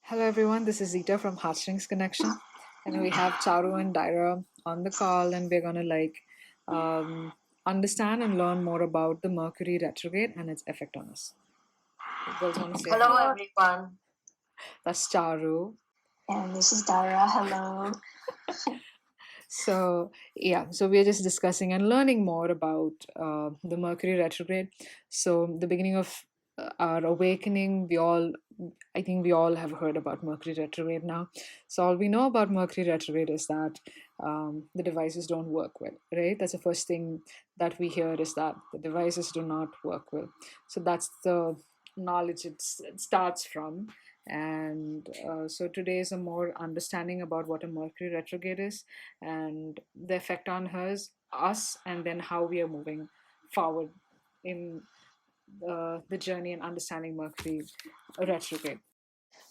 Hello everyone, this is Zita from HEARTSTRINGS Connection, and we have Charu and Daira on the call, and we're gonna um, understand and learn more about the Mercury retrograde and its effect on us. You girls want to say Hello, hi? everyone. That's Charu. And this is Dara. Hello. So we're just discussing and learning more about the Mercury retrograde. So the beginning of our awakening, I think we all have heard about Mercury retrograde now. So all we know about Mercury retrograde is that the devices don't work well, right? That's the first thing that we hear, is that the devices do not work well. So that's the knowledge it starts from. And so today is a more understanding about what a Mercury retrograde is and the effect on us, and then how we are moving forward in the journey and understanding Mercury retrograde.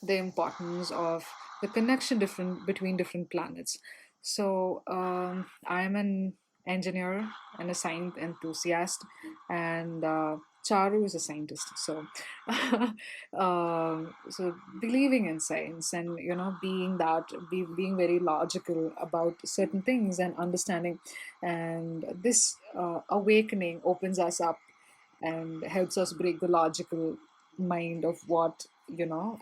The importance of the connection between different planets. So I'm an engineer and a science enthusiast, and Charu is a scientist. So, so believing in science, and being very logical about certain things and understanding, and this awakening opens us up and helps us break the logical mind of what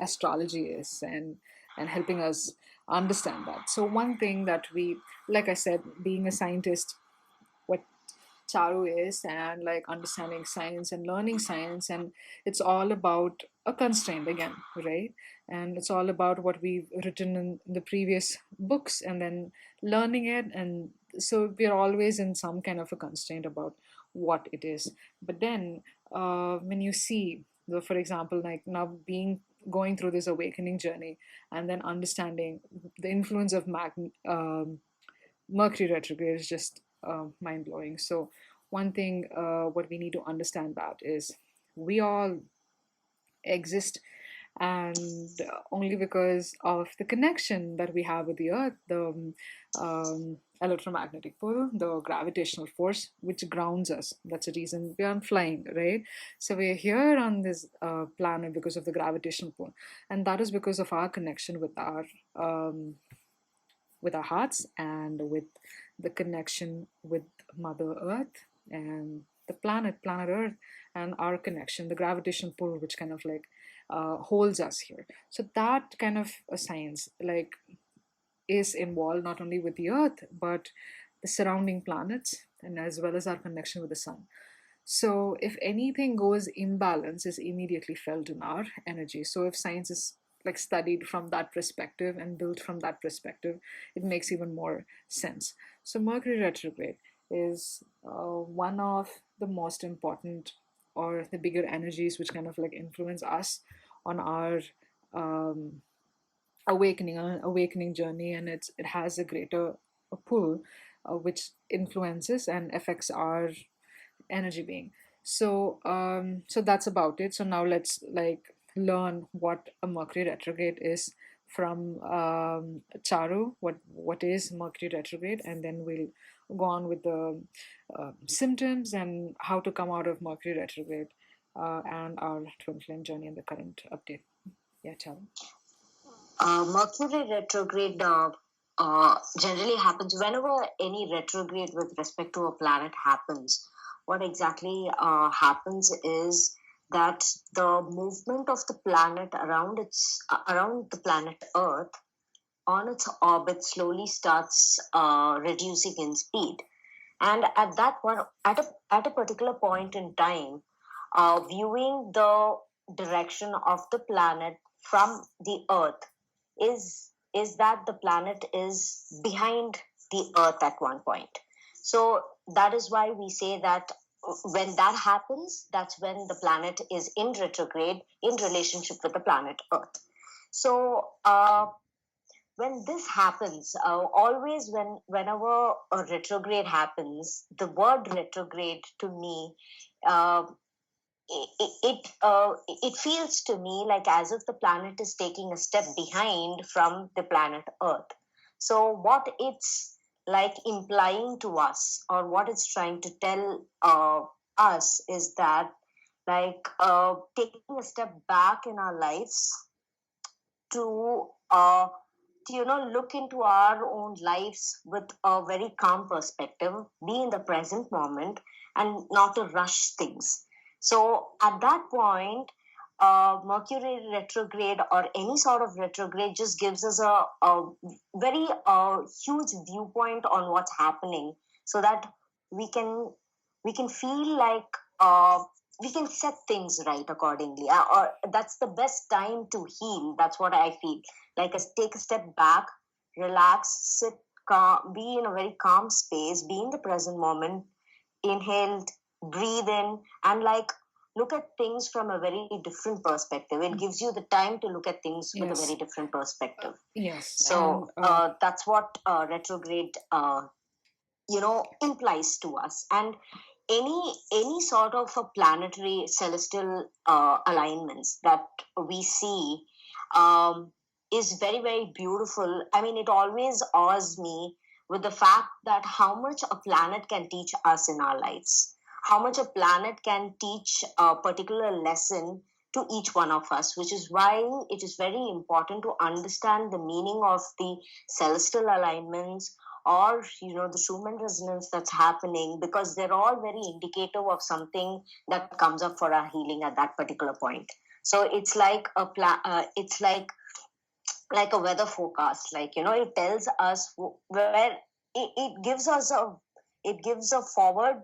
astrology is, and helping us understand that. So one thing that we, like I said, being a scientist, what Charu is, and like understanding science and learning science, and it's all about a constraint again, right? And it's all about what we've written in the previous books and then learning it. And so we're always in some kind of a constraint about what it is. But then when you see for example, like now going through this awakening journey, and then understanding the influence of Mercury retrograde is just mind blowing. So, one thing what we need to understand that is we all exist, and only because of the connection that we have with the earth, the electromagnetic pull, the gravitational force which grounds us. That's the reason we are flying, right? So we're here on this planet because of the gravitational pull, and that is because of our connection um, with our hearts, and with the connection with Mother Earth and the planet Earth, and our connection, the gravitational pull, which kind of like holds us here. So that kind of a science like is involved not only with the Earth but the surrounding planets, and as well as our connection with the sun. So if anything goes imbalance, is immediately felt in our energy. So if science is like studied from that perspective and built from that perspective, it makes even more sense. So Mercury retrograde is one of the most important, or the bigger energies which kind of like influence us on our um, awakening journey, and it has a greater pull which influences and affects our energy being. So so that's about it. So now let's like learn what a Mercury retrograde is from Charu. What is Mercury retrograde, and then we'll go on with the symptoms and how to come out of Mercury retrograde, and our twin flame journey and the current update. Yeah, Charu. Mercury retrograde generally happens whenever any retrograde with respect to a planet happens. What exactly happens is that the movement of the planet around the planet Earth on its orbit slowly starts reducing in speed, and at that one at a particular point in time, viewing the direction of the planet from the Earth is that the planet is behind the Earth at one point. So that is why we say that when that happens, that's when the planet is in retrograde in relationship with the planet Earth. So when this happens, always whenever a retrograde happens, the word retrograde to me, uh, it feels to me like as if the planet is taking a step behind from the planet Earth. So what it's like implying to us, or what it's trying to tell us, is that like taking a step back in our lives to look into our own lives with a very calm perspective, be in the present moment, and not to rush things. So at that point, Mercury retrograde or any sort of retrograde just gives us a very huge viewpoint on what's happening, so that we can we can feel like we can set things right accordingly. Or that's the best time to heal. That's what I feel. Like, take a step back, relax, sit calm, be in a very calm space, be in the present moment, inhale, breathe in, and like look at things from a very different perspective. It gives you the time to look at things with a Yes. very different perspective. Yes. So And that's what retrograde implies to us. And any sort of a planetary celestial alignments that we see um, is very, very beautiful. I mean, it always awes me with the fact that how much a planet can teach us in our lives, how much a planet can teach a particular lesson to each one of us, which is why it is very important to understand the meaning of the celestial alignments, or the Schumann resonance that's happening, because they're all very indicative of something that comes up for our healing at that particular point. So it's like it's like a weather forecast. Like, it tells us where it gives a forward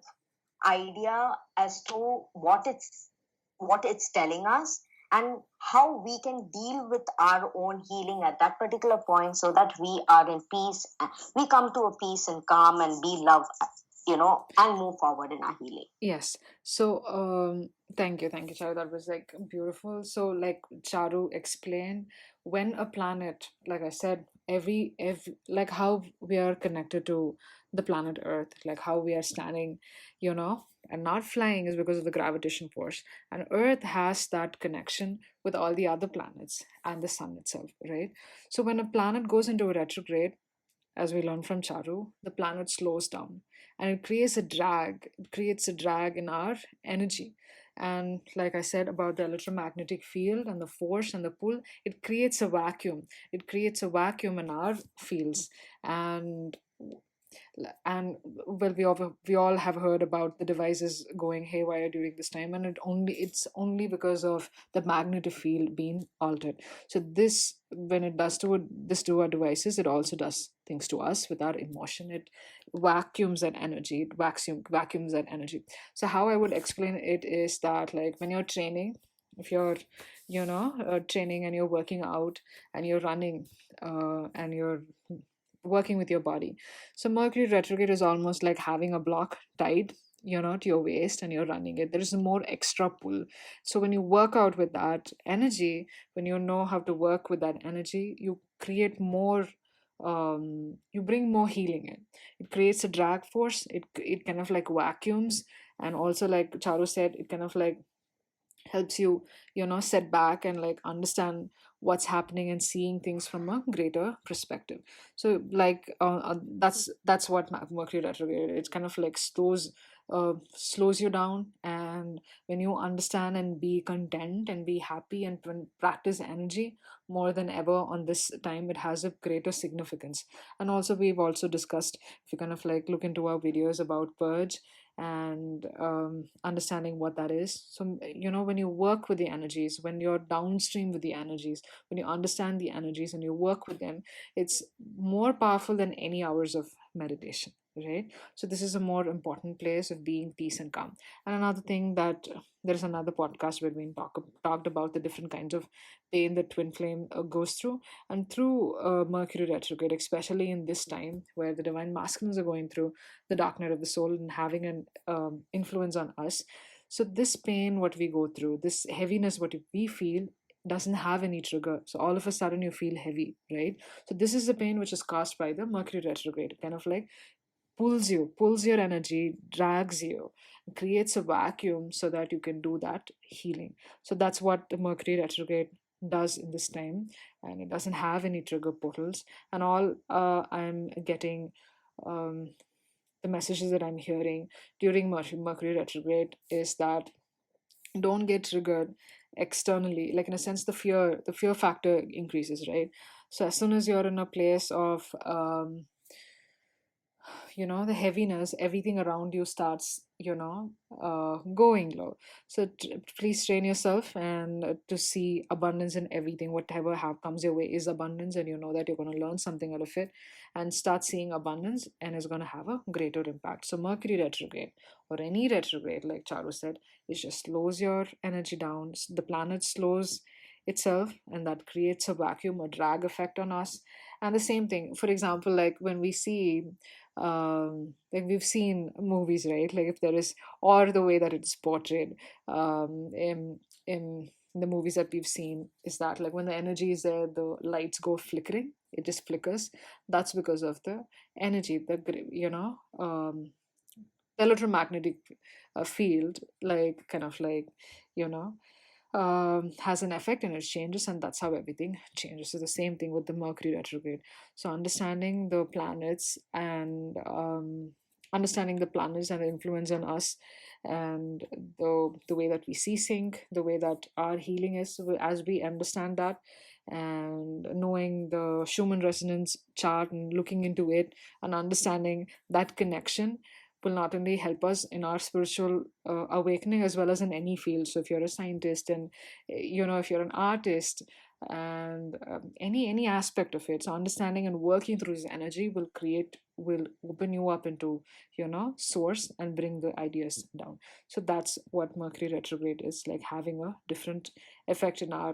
idea as to what it's telling us, and how we can deal with our own healing at that particular point, so that we are in peace, we come to a peace and calm and be love, and move forward in our healing. yes. So thank you, Charu. That was like beautiful. So like Charu explained, when a planet, like I said, every like how we are connected to the planet Earth, like how we are standing, and not flying is because of the gravitation force. And Earth has that connection with all the other planets and the sun itself, right? So when a planet goes into a retrograde, as we learned from Charu, the planet slows down and it creates a drag. It creates a drag in our energy. And like I said about the electromagnetic field and the force and the pull, it creates a vacuum. It creates a vacuum in our fields. And well, we all have heard about the devices going haywire during this time, and it's only because of the magnetic field being altered. So this, when it does to our devices, it also does things to us with our emotion. It vacuums that energy. It vacuums that energy. So how I would explain it is that, like, when you're training, if you're training and you're working out and you're running, and you're working with your body. So Mercury retrograde is almost like having a block tied, to your waist, and you're running it. There is more extra pull. So when you work out with that energy, when you know how to work with that energy, you create more. You bring more healing in. It creates a drag force. It kind of like vacuums, and also like Charu said, it kind of like helps you set back and like understand what's happening and seeing things from a greater perspective. So like that's what Mercury retrograde, it's kind of like slows you down. And when you understand and be content and be happy and practice energy more than ever on this time, it has a greater significance. And also we've also discussed, if you kind of like look into our videos about purge and understanding what that is. So, when you work with the energies, when you're downstream with the energies, when you understand the energies and you work with them, it's more powerful than any hours of meditation, right? So, this is a more important place of being peace and calm. And another thing that there's another podcast where we talked about the different kinds of pain that twin flame goes through. And through Mercury retrograde, especially in this time where the divine masculines are going through the dark night of the soul and having an influence on us. So this pain, what we go through, this heaviness, what we feel, doesn't have any trigger. So all of a sudden you feel heavy, right? So this is the pain which is caused by the Mercury retrograde. It kind of like pulls your energy, drags you, creates a vacuum so that you can do that healing. So that's what the Mercury retrograde does in this time, and it doesn't have any trigger portals. And all I'm getting, the messages that I'm hearing during Mercury retrograde is that don't get triggered externally, like in a sense the fear factor increases, right? So as soon as you're in a place of the heaviness, everything around you starts going low. So please train yourself and to see abundance in everything. Whatever comes your way is abundance, and you know that you're going to learn something out of it, and start seeing abundance, and it's going to have a greater impact. So Mercury retrograde, or any retrograde, like Charu said, it just slows your energy down. The planet slows itself, and that creates a vacuum, a drag effect on us. And the same thing, for example, like when we see like we've seen movies, right? Like if there is, or the way that it's portrayed in the movies that we've seen, is that like when the energy is there, the lights go flickering, it just flickers. That's because of the energy, electromagnetic field, like kind of like you know has an effect, and it changes, and that's how everything changes. So the same thing with the Mercury retrograde. So understanding the planets and the influence on us, and the way that we see sync, the way that our healing is, so as we understand that, and knowing the Schumann resonance chart and looking into it and understanding that connection will not only help us in our spiritual awakening, as well as in any field. So if you're a scientist, and if you're an artist, and any aspect of it, so understanding and working through this energy will open you up into source, and bring the ideas down. So that's what Mercury retrograde is like, having a different effect in our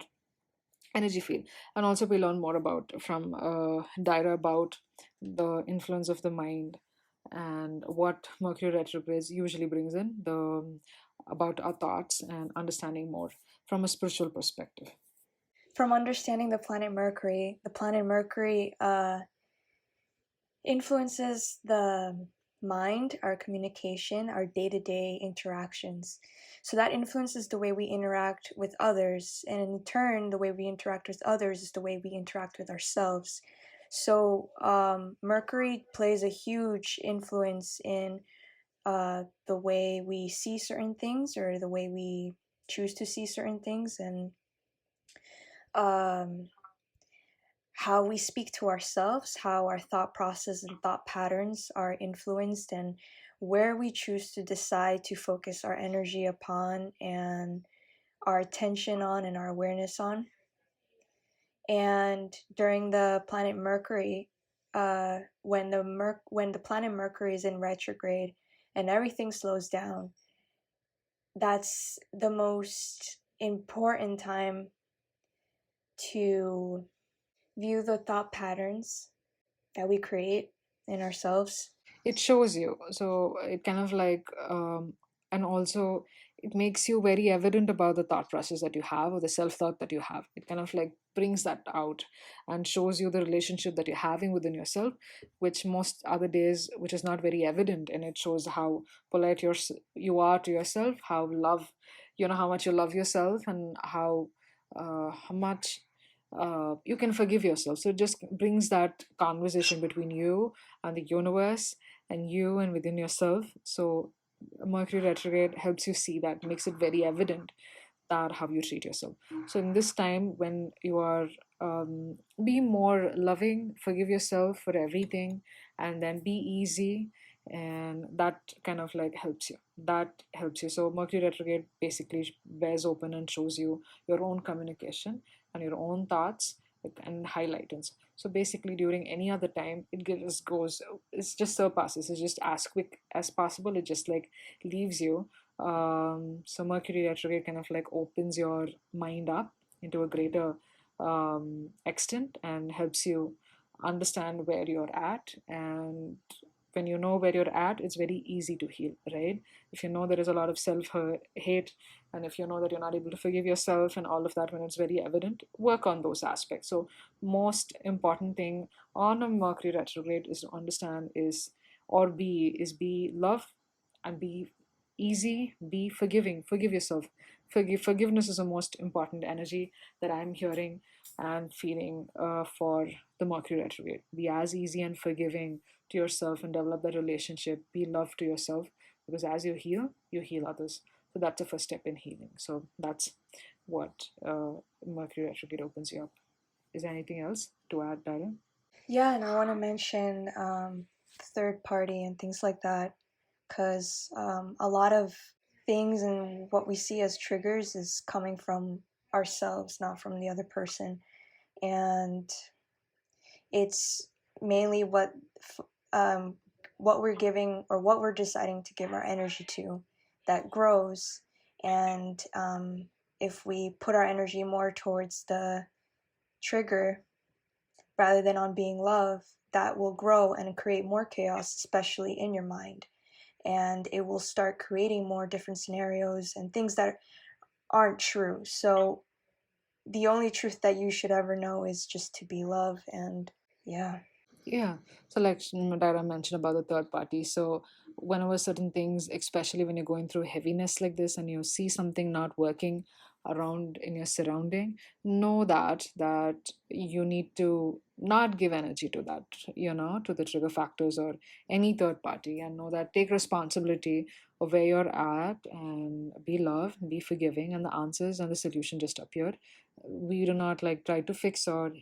energy field. And also we learn more about from Daira about the influence of the mind, and what Mercury retrogrades usually brings in the about our thoughts, and understanding more from a spiritual perspective. From understanding the planet Mercury influences the mind, our communication, our day to day interactions. So that influences the way we interact with others. And in turn, the way we interact with others is the way we interact with ourselves. So Mercury plays a huge influence in the way we see certain things, or the way we choose to see certain things, and um, how we speak to ourselves, how our thought process and thought patterns are influenced, and where we choose to decide to focus our energy upon, and our attention on, and our awareness on. And during the planet Mercury, when the planet Mercury is in retrograde and everything slows down, that's the most important time to view the thought patterns that we create in ourselves. It shows you, so it kind of like and also it makes you very evident about the thought process that you have, or the self-thought that you have. It kind of like brings that out, and shows you the relationship that you're having within yourself, which most other days, which is not very evident. And it shows how polite you are to yourself, how much you love yourself, and how much you can forgive yourself. So it just brings that conversation between you and the universe, and you and within yourself. So Mercury retrograde helps you see that, makes it very evident that how you treat yourself. So in this time when you are be more loving, forgive yourself for everything, and then be easy, and that kind of like helps you. So Mercury retrograde basically bears open and shows you your own communication and your own thoughts, and highlights. So basically during any other time, it's just surpasses, it's just as quick as possible, it just like leaves you. So Mercury retrograde kind of like opens your mind up into a greater extent, and helps you understand where you're at. And when you know where you're at, it's very easy to heal, right? If you know there is a lot of self hate, and if you know that you're not able to forgive yourself and all of that, when it's very evident, work on those aspects. So most important thing on a Mercury retrograde is to understand be love, and be easy, be forgiving, forgive yourself. Forgiveness is the most important energy that I'm hearing and feeling for the Mercury retrograde. Be as easy and forgiving to yourself, and develop that relationship. Be love to yourself, because as you heal others. So that's the first step in healing. So that's what Mercury retrograde opens you up. Is there anything else to add, Darren? Yeah, and I want to mention third party and things like that, because a lot of things and what we see as triggers is coming from ourselves, not from the other person. And it's mainly um, what we're giving or what we're deciding to give our energy to that grows. And if we put our energy more towards the trigger rather than on being love, that will grow and create more chaos, especially in your mind. And it will start creating more different scenarios and things that aren't true. So the only truth that you should ever know is just to be love. And yeah. Yeah. So like Dara mentioned about the third party. So whenever certain things, especially when you're going through heaviness like this and you see something not working around in your surrounding, know that you need to not give energy to that, to the trigger factors or any third party, and know that take responsibility of where you're at and be love, be forgiving, and the answers and the solution just appear. We do not like try to fix or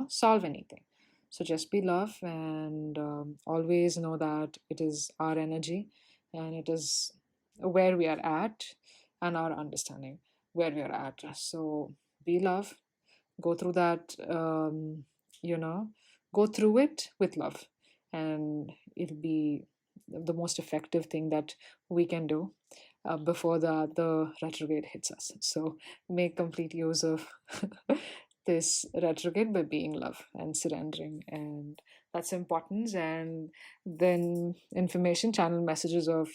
solve anything. So just be love and always know that it is our energy and it is where we are at and our understanding where we are at. So be love, go through that, you know, go through it with love, and it'll be the most effective thing that we can do before the retrograde hits us. So make complete use of this retrograde by being love and surrendering, and that's important. And then information channel messages of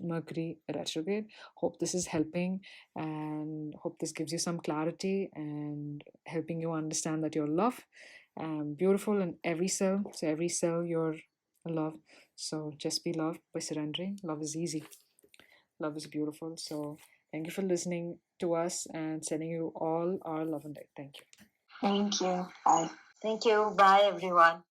Mercury retrograde. Hope this is helping, and hope this gives you some clarity and helping you understand that you're love and beautiful in every cell. So every cell you're love. So just be love by surrendering. Love is easy. Love is beautiful. So thank you for listening to us and sending you all our love and light. Thank you. Thank you. Bye. Thank you. Bye, everyone.